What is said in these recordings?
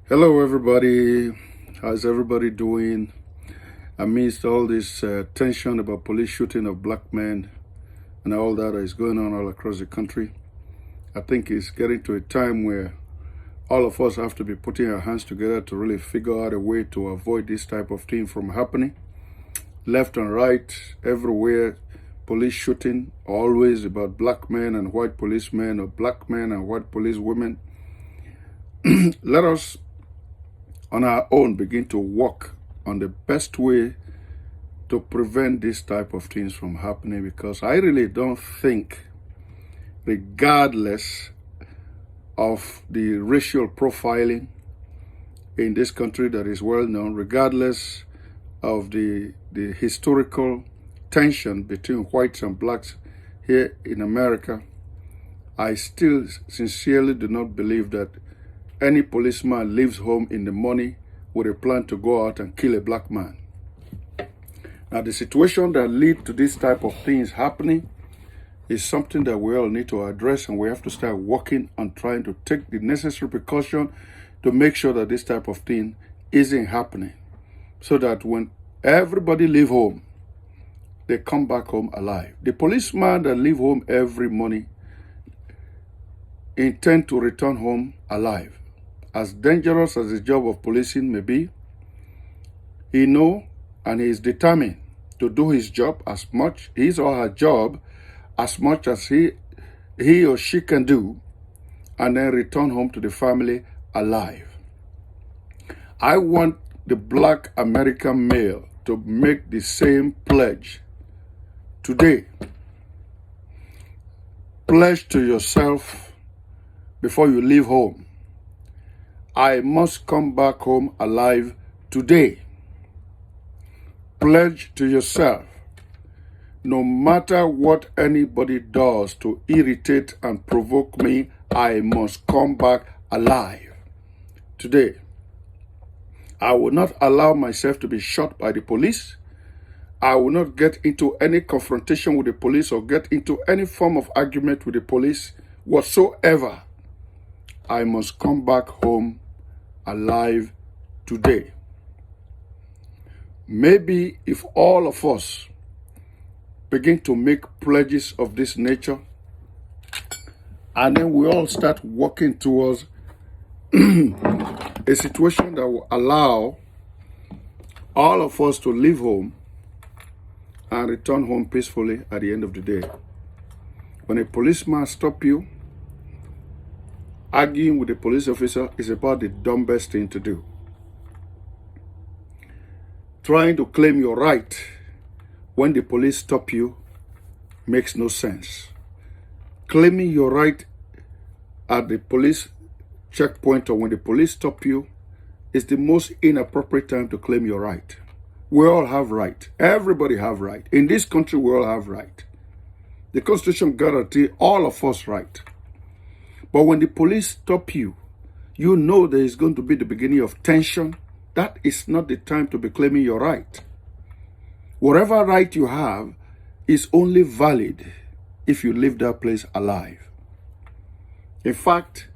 Hello, everybody. How's everybody doing? Amidst all this tension about police shooting of black men and all that is going on all across the country, I think it's getting to a time where all of us have to be putting our hands together to really figure out a way to avoid this type of thing from happening. Left and right, everywhere, police shooting, always about black men and white policemen or black men and white police women. Let us on our own begin to work on the best way to prevent this type of things from happening, because I really don't think, regardless of the racial profiling in this country that is well known, regardless of the historical tension between whites and blacks here in America, I still sincerely do not believe that any policeman leaves home in the morning with a plan to go out and kill a black man. Now, the situation that lead to this type of things happening is something that we all need to address, and we have to start working on trying to take the necessary precaution to make sure that this type of thing isn't happening, so that when everybody leave home, they come back home alive. The policeman that leave home every morning intend to return home alive. As dangerous as the job of policing may be, he know and he is determined to do his job as much, his or her job, as much as he or she can do, and then return home to the family alive. I want the black American male to make the same pledge today. Pledge to yourself before you leave home: I must come back home alive today. Pledge to yourself, no matter what anybody does to irritate and provoke me, I must come back alive today. I will not allow myself to be shot by the police. I will not get into any confrontation with the police or get into any form of argument with the police whatsoever. I must come back home alive today. Maybe if all of us begin to make pledges of this nature, and then we all start working towards a situation that will allow all of us to leave home and return home peacefully at the end of the day. When a policeman stops you, arguing with a police officer is about the dumbest thing to do. Trying to claim your right when the police stop you makes no sense. Claiming your right at the police checkpoint or when the police stop you is the most inappropriate time to claim your right. We all have right. Everybody have right. In this country, we all have right. The Constitution guarantees all of us right. But when the police stop you, you know there is going to be the beginning of tension. That is not the time to be claiming your right. Whatever right you have is only valid if you leave that place alive. In fact,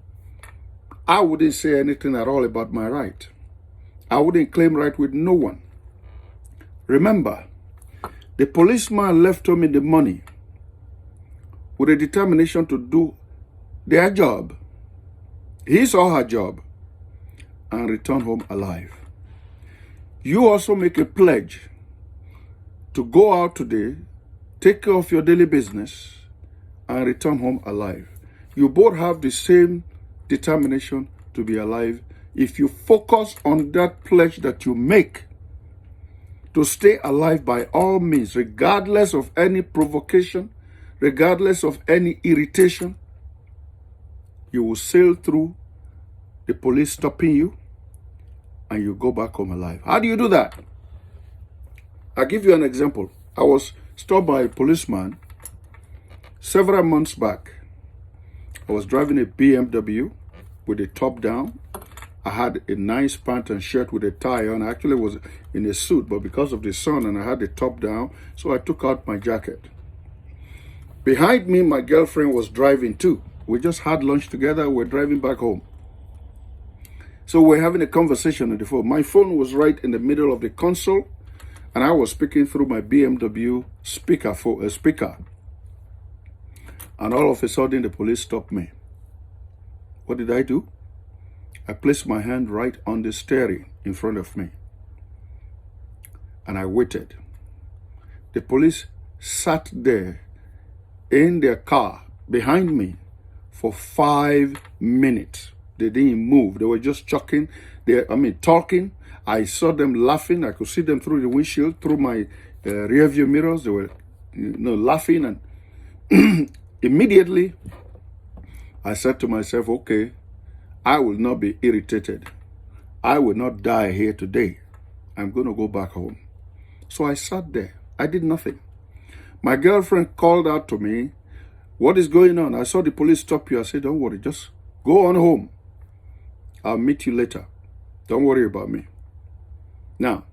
I wouldn't say anything at all about my right. I wouldn't claim right with no one. Remember, the policeman left home in the morning with a determination to do their job, his or her job, and return home alive. You also make a pledge to go out today, take care of your daily business, and return home alive. You both have the same determination to be alive if you focus on that pledge that you make to stay alive by all means, regardless of any provocation, regardless of any irritation. You will sail through the police stopping you, and you go back home alive. How do you do that? I'll give you an example. I was stopped by a policeman several months back. I was driving a BMW with the top down. I had a nice pant and shirt with a tie on. I actually was in a suit, but because of the sun and I had the top down, so I took out my jacket. Behind me, my girlfriend was driving too. We just had lunch together. We're driving back home. So we're having a conversation on the phone. My phone was right in the middle of the console, and I was speaking through my BMW speaker. And all of a sudden, the police stopped me. What did I do? I placed my hand right on the steering in front of me. And I waited. The police sat there in their car behind me for 5 minutes. They didn't move. They were just talking. Talking. I saw them laughing. I could see them through the windshield, through my rear view mirrors. They were laughing. And immediately, I said to myself, okay, I will not be irritated. I will not die here today. I'm going to go back home. So I sat there. I did nothing. My girlfriend called out to me, what is going on? I saw the police stop you. I said, don't worry, just go on home. I'll meet you later. Don't worry about me. Now,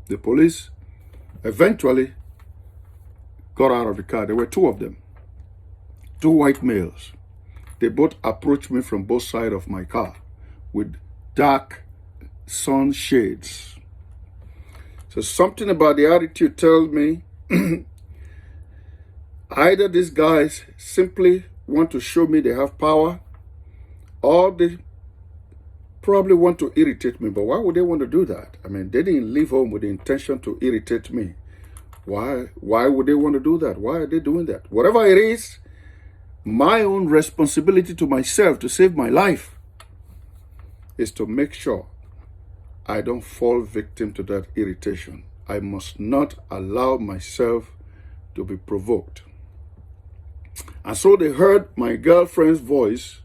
the police eventually got out of the car. There were 2 of them, 2 white males. They both approached me from both sides of my car with dark sun shades. So something about the attitude tells me either these guys simply want to show me they have power, or they probably want to irritate me. But why would they want to do that? I mean, they didn't leave home with the intention to irritate me. Why would they want to do that? Why are they doing that? Whatever it is, my own responsibility to myself to save my life is to make sure I don't fall victim to that irritation. I must not allow myself to be provoked. And so they heard my girlfriend's voice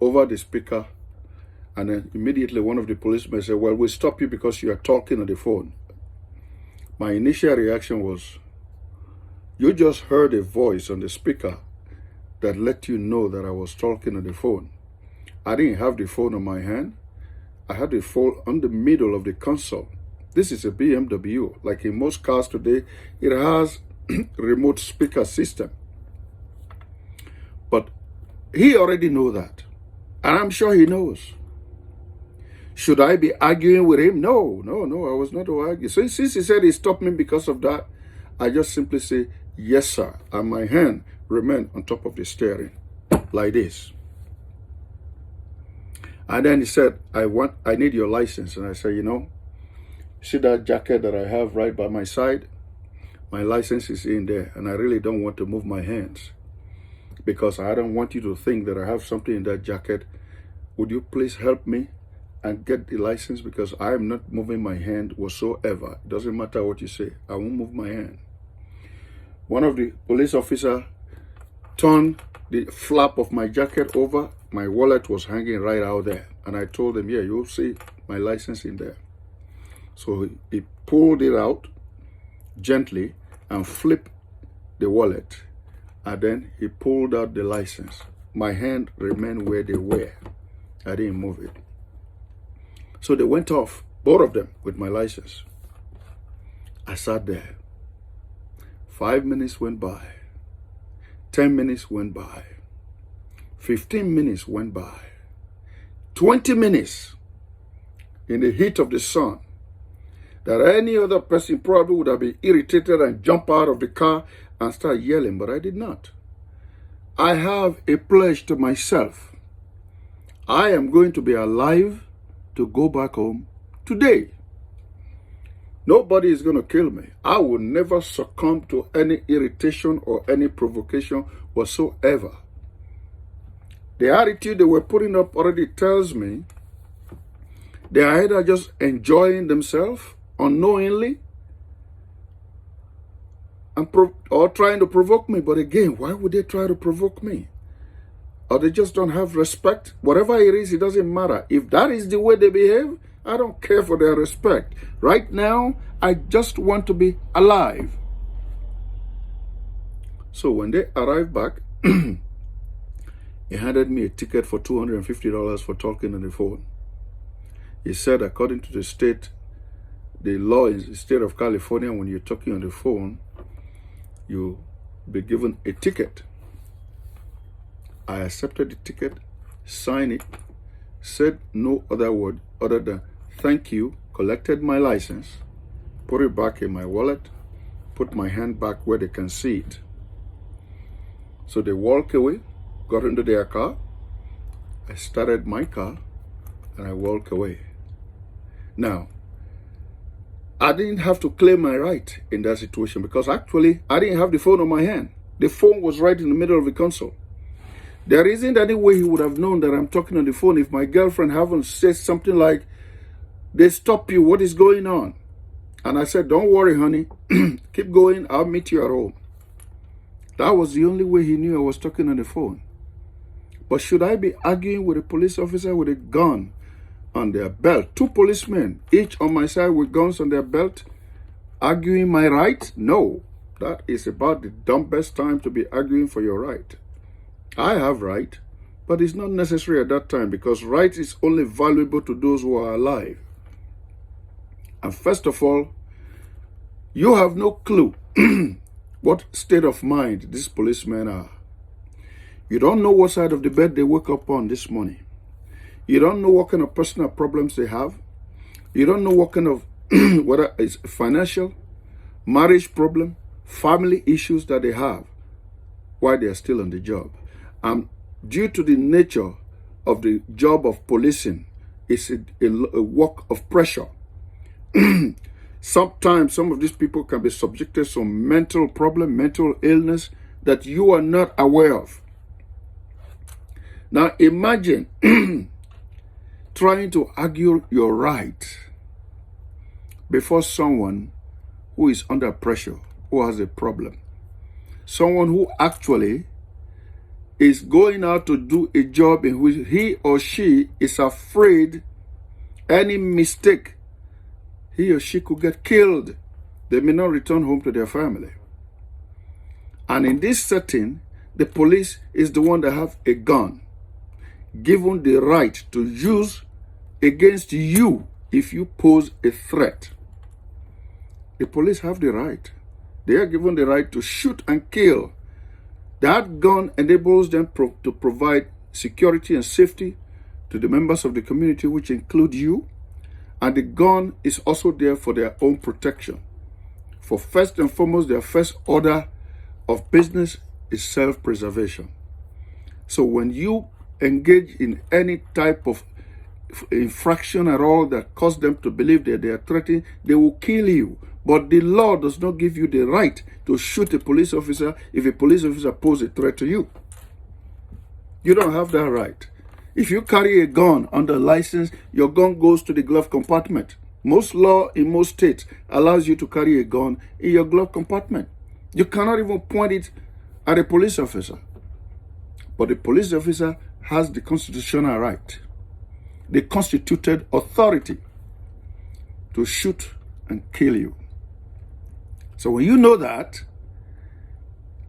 over the speaker. And then immediately one of the policemen said, well, we'll stop you because you are talking on the phone. My initial reaction was, you just heard a voice on the speaker that let you know that I was talking on the phone. I didn't have the phone on my hand. I had the phone on the middle of the console. This is a BMW. Like in most cars today, it has remote speaker system. But he already knows that. And I'm sure he knows. Should I be arguing with him? No, I was not to argue. So since he said he stopped me because of that, I just simply say, yes, sir. And my hand remained on top of the steering, like this. And then he said, I need your license. And I said, see that jacket that I have right by my side? My license is in there. And I really don't want to move my hands because I don't want you to think that I have something in that jacket. Would you please help me and get the license? Because I am not moving my hand whatsoever. It doesn't matter what you say. I won't move my hand. One of the police officers turned the flap of my jacket over. My wallet was hanging right out there. And I told him, yeah, you'll see my license in there. So he pulled it out gently and flipped the wallet. And then he pulled out the license. My hand remained where they were. I didn't move it. So they went off, both of them, with my license. I sat there. 5 minutes went by. 10 minutes went by. 15 minutes went by. 20 minutes in the heat of the sun. That any other person probably would have been irritated and jump out of the car and start yelling, but I did not. I have a pledge to myself. I am going to be alive to go back home today. Nobody is going to kill me. I will never succumb to any irritation or any provocation whatsoever. The attitude they were putting up already tells me they are either just enjoying themselves unknowingly or trying to provoke me. But again, why would they try to provoke me? Or they just don't have respect? Whatever it is, it doesn't matter. If that is the way they behave, I don't care for their respect. Right now, I just want to be alive. So when they arrived back, he handed me a ticket for $250 for talking on the phone. He said, according to the law in the state of California, when you're talking on the phone, you'll be given a ticket. I accepted the ticket, signed it, said no other word other than thank you, collected my license, put it back in my wallet, put my hand back where they can see it. So they walk away, got into their car. I started my car and I walk away. Now, I didn't have to claim my right in that situation because actually I didn't have the phone on my hand. The phone was right in the middle of the console. There isn't any way he would have known that I'm talking on the phone if my girlfriend haven't said something like, they stop you, what is going on? And I said, don't worry, honey, keep going, I'll meet you at home. That was the only way he knew I was talking on the phone. But should I be arguing with a police officer with a gun on their belt? 2 policemen, each on my side with guns on their belt, arguing my right? No, that is about the dumbest time to be arguing for your right. I have right, but it's not necessary at that time because right is only valuable to those who are alive. And first of all, you have no clue what state of mind these policemen are. You don't know what side of the bed they wake up on this morning. You don't know what kind of personal problems they have. You don't know what kind of, whether it's financial, marriage problem, family issues that they have while they are still on the job. Due to the nature of the job of policing, it's a work of pressure. Sometimes some of these people can be subjected to some mental problem, mental illness that you are not aware of. Now imagine trying to argue your right before someone who is under pressure, who has a problem. Someone who actually is going out to do a job in which he or she is afraid any mistake, he or she could get killed. They may not return home to their family. And in this setting, the police is the one that have a gun, given the right to use against you if you pose a threat. The police have the right. They are given the right to shoot and kill. That gun enables them to provide security and safety to the members of the community, which include you. And the gun is also there for their own protection. For first and foremost, their first order of business is self-preservation. So when you engage in any type of infraction at all that cause them to believe that they are threatened, they will kill you. But the law does not give you the right to shoot a police officer if a police officer poses a threat to you. You don't have that right. If you carry a gun under license, your gun goes to the glove compartment. Most law in most states allows you to carry a gun in your glove compartment. You cannot even point it at a police officer. But the police officer has the constitutional right, the constituted authority to shoot and kill you. So when you know that,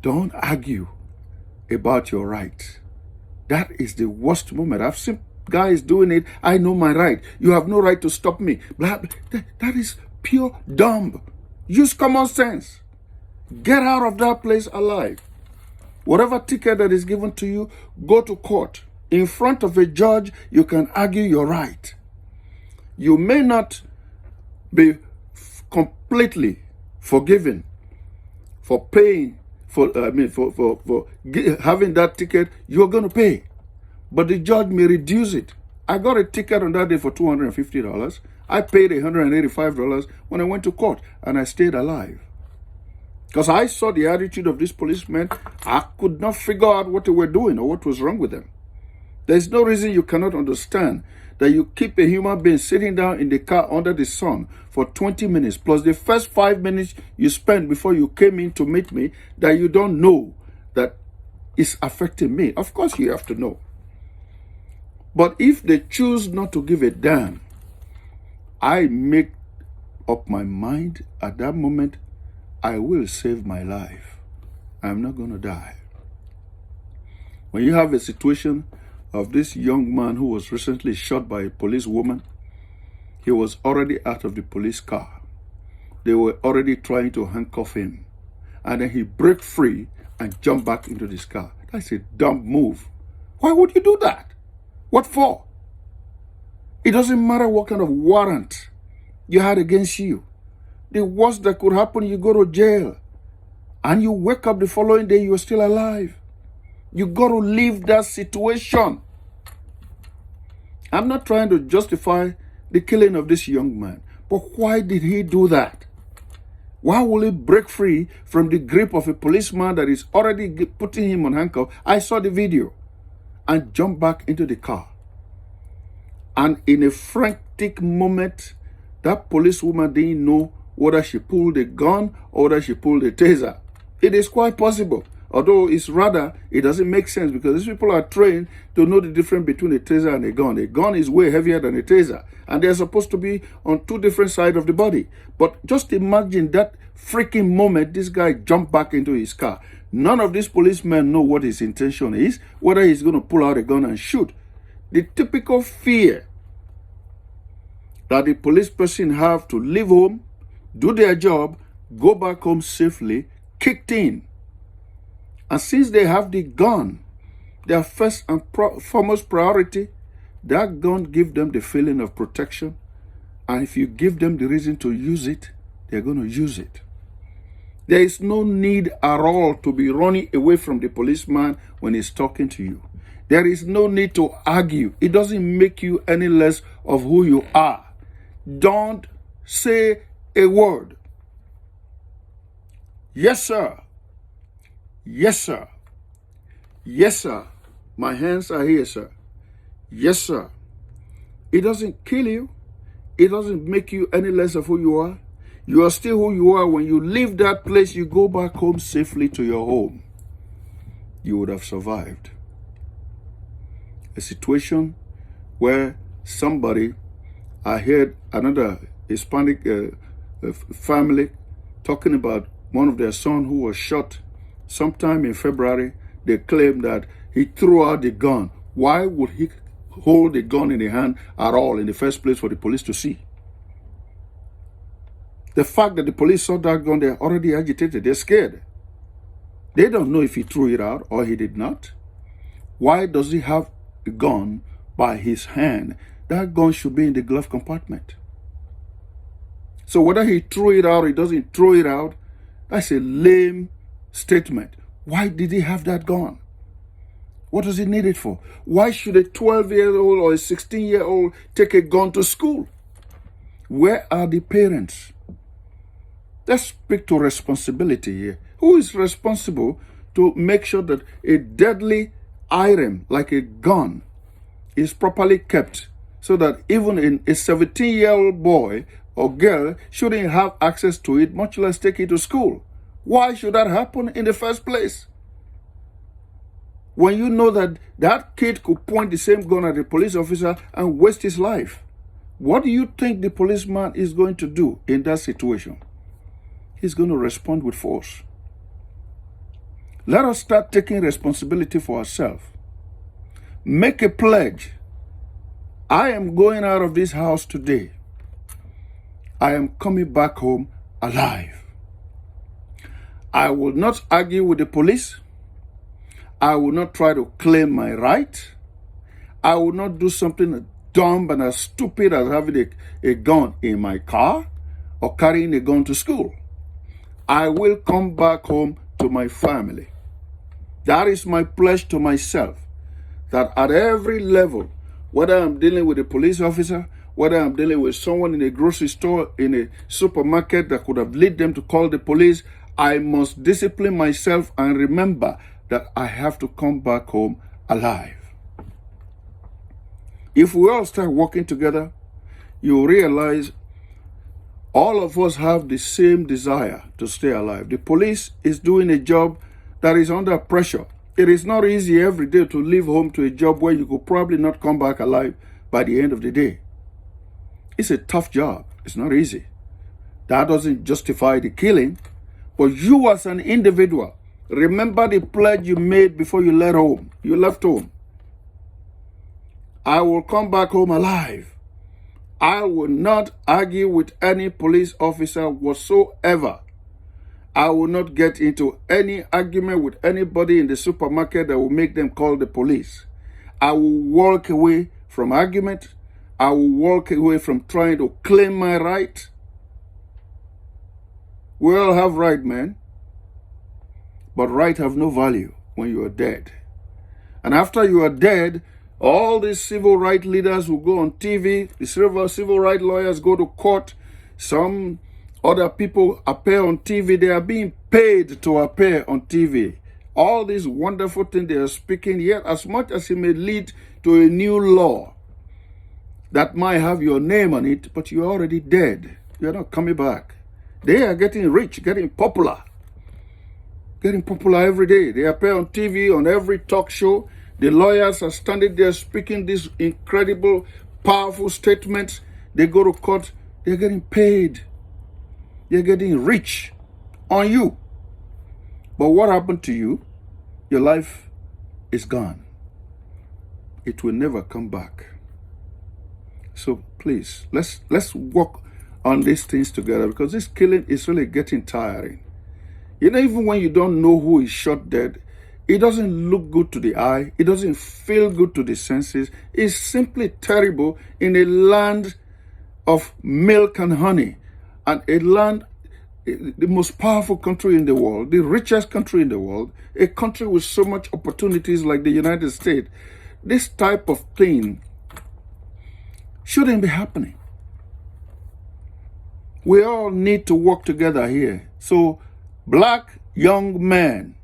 don't argue about your right. That is the worst moment. I've seen guys doing it. I know my right. You have no right to stop me. That is pure dumb. Use common sense. Get out of that place alive. Whatever ticket that is given to you, go to court. In front of a judge, you can argue your right. You may not be completely forgiven for paying for having that ticket. You're going to pay, but the judge may reduce it. I got a ticket on that day for $250. I paid $185 when I went to court, and I stayed alive because I saw the attitude of these policemen. I could not figure out what they were doing or what was wrong with them. There's no reason you cannot understand that you keep a human being sitting down in the car under the sun for 20 minutes, plus the first 5 minutes you spent before you came in to meet me, that you don't know that it's affecting me. Of course you have to know. But if they choose not to give a damn, I make up my mind at that moment, I will save my life. I'm not going to die. When you have a situation of this young man who was recently shot by a police woman, he was already out of the police car. They were already trying to handcuff him. And then he broke free and jumped back into this car. That's a dumb move. Why would you do that? What for? It doesn't matter what kind of warrant you had against you. The worst that could happen, you go to jail. And you wake up the following day, you're still alive. You got to leave that situation. I'm not trying to justify the killing of this young man. But why did he do that? Why will he break free from the grip of a policeman that is already putting him on handcuffs? I saw the video. And jump back into the car. And in a frantic moment, that policewoman didn't know whether she pulled the gun or whether she pulled the taser. It is quite possible. Although it doesn't make sense because these people are trained to know the difference between a taser and a gun. A gun is way heavier than a taser. And they're supposed to be on two different sides of the body. But just imagine that freaking moment this guy jumped back into his car. None of these policemen know what his intention is, whether he's going to pull out a gun and shoot. The typical fear that the police person have to leave home, do their job, go back home safely, kicked in. And since they have the gun, their first and foremost priority, that gun gives them the feeling of protection. And if you give them the reason to use it, they're going to use it. There is no need at all to be running away from the policeman when he's talking to you. There is no need to argue. It doesn't make you any less of who you are. Don't say a word. Yes, sir. Yes, sir. Yes, sir. My hands are here, sir. Yes, sir. It doesn't kill you. It doesn't make you any less of who you are. You are still who you are. When you leave that place, you go back home safely to your home. You would have survived. A situation where somebody, I heard another Hispanic family talking about one of their sons who was shot sometime in February. They claimed that he threw out the gun. Why would he hold the gun in the hand at all in the first place for the police to see? The fact that the police saw that gun, they're already agitated. They're scared. They don't know if he threw it out or he did not. Why does he have the gun by his hand? That gun should be in the glove compartment. So whether he threw it out or he doesn't throw it out, that's a lame statement. Why did he have that gun? What does he need it for? Why should a 12-year-old or a 16-year-old take a gun to school? Where are the parents? Let's speak to responsibility here. Who is responsible to make sure that a deadly item like a gun is properly kept so that even a 17-year-old boy or girl shouldn't have access to it, much less take it to school? Why should that happen in the first place? When you know that that kid could point the same gun at the police officer and waste his life, what do you think the policeman is going to do in that situation? He's going to respond with force. Let us start taking responsibility for ourselves. Make a pledge. I am going out of this house today. I am coming back home alive. I will not argue with the police. I will not try to claim my right. I will not do something as dumb and as stupid as having a gun in my car or carrying a gun to school. I will come back home to my family. That is my pledge to myself, that at every level, whether I'm dealing with a police officer, whether I'm dealing with someone in a grocery store, in a supermarket that could have led them to call the police, I must discipline myself and remember that I have to come back home alive. If we all start working together, you'll realize all of us have the same desire to stay alive. The police is doing a job that is under pressure. It is not easy every day to leave home to a job where you could probably not come back alive by the end of the day. It's a tough job. It's not easy. That doesn't justify the killing. But you as an individual, remember the pledge you made before you left home. I will come back home alive. I will not argue with any police officer whatsoever. I will not get into any argument with anybody in the supermarket that will make them call the police. I will walk away from argument. I will walk away from trying to claim my right. We all have right, man. But right have no value when you are dead. And after you are dead, all these civil rights leaders will go on TV. The civil rights lawyers go to court. Some other people appear on TV. They are being paid to appear on TV. All these wonderful things they are speaking, yet as much as it may lead to a new law that might have your name on it, but you're already dead. You're not coming back. They are getting rich, getting popular every day. They appear on TV, on every talk show. The lawyers are standing there speaking these incredible, powerful statements. They go to court. They're getting paid. They're getting rich on you. But what happened to you? Your life is gone. It will never come back. So please, let's work on these things together, because this killing is really getting tiring. You know, even when you don't know who is shot dead, it doesn't look good to the eye. It doesn't feel good to the senses. It's simply terrible in a land of milk and honey, and a land, the most powerful country in the world, the richest country in the world, a country with so much opportunities like the United States. This type of thing shouldn't be happening. We all need to work together here. So, black young men,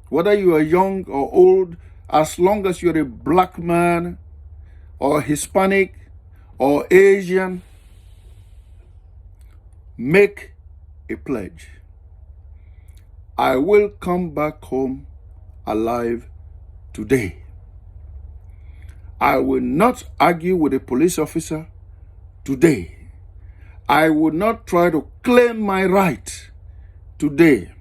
whether you are young or old, as long as you're a black man or Hispanic or Asian, make a pledge. I will come back home alive today. I will not argue with a police officer today. I will not try to claim my right today.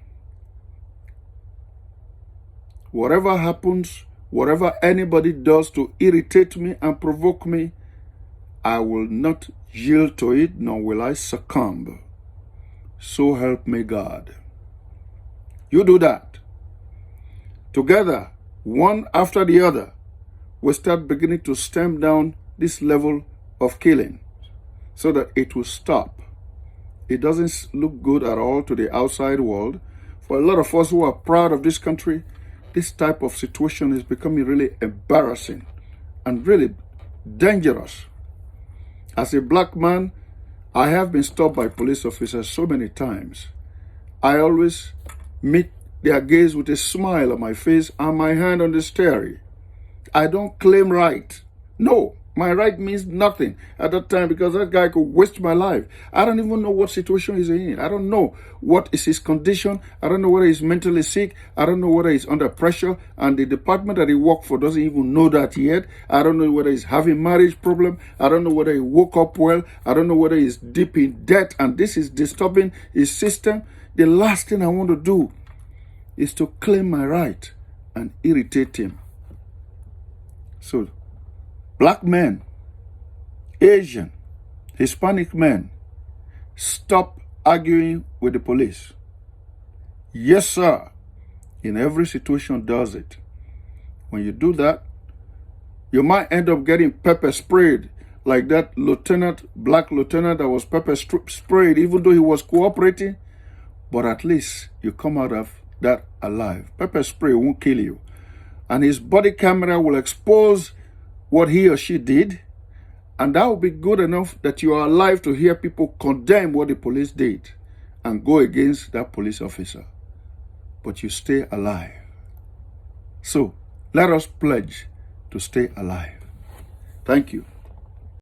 Whatever happens, whatever anybody does to irritate me and provoke me, I will not yield to it, nor will I succumb. So help me God. You do that. Together, one after the other, we start beginning to stem down this level of killing so that it will stop. It doesn't look good at all to the outside world. For a lot of us who are proud of this country, this type of situation is becoming really embarrassing and really dangerous. As a black man, I have been stopped by police officers so many times. I always meet their gaze with a smile on my face and my hand on the steering. I don't claim right. No, my right means nothing at that time, because that guy could waste my life. I don't even know what situation he's in. I don't know what is his condition. I don't know whether he's mentally sick. I don't know whether he's under pressure. And the department that he works for doesn't even know that yet. I don't know whether he's having marriage problem. I don't know whether he woke up well. I don't know whether he's deep in debt and this is disturbing his system. The last thing I want to do is to claim my right and irritate him. So, black men, Asian, Hispanic men, stop arguing with the police. Yes, sir. In every situation does it. When you do that, you might end up getting pepper sprayed like that black lieutenant that was pepper sprayed, even though he was cooperating. But at least you come out of that alive. Pepper spray won't kill you. And his body camera will expose what he or she did, and that will be good enough that you are alive to hear people condemn what the police did and go against that police officer. But you stay alive. So, let us pledge to stay alive. Thank you.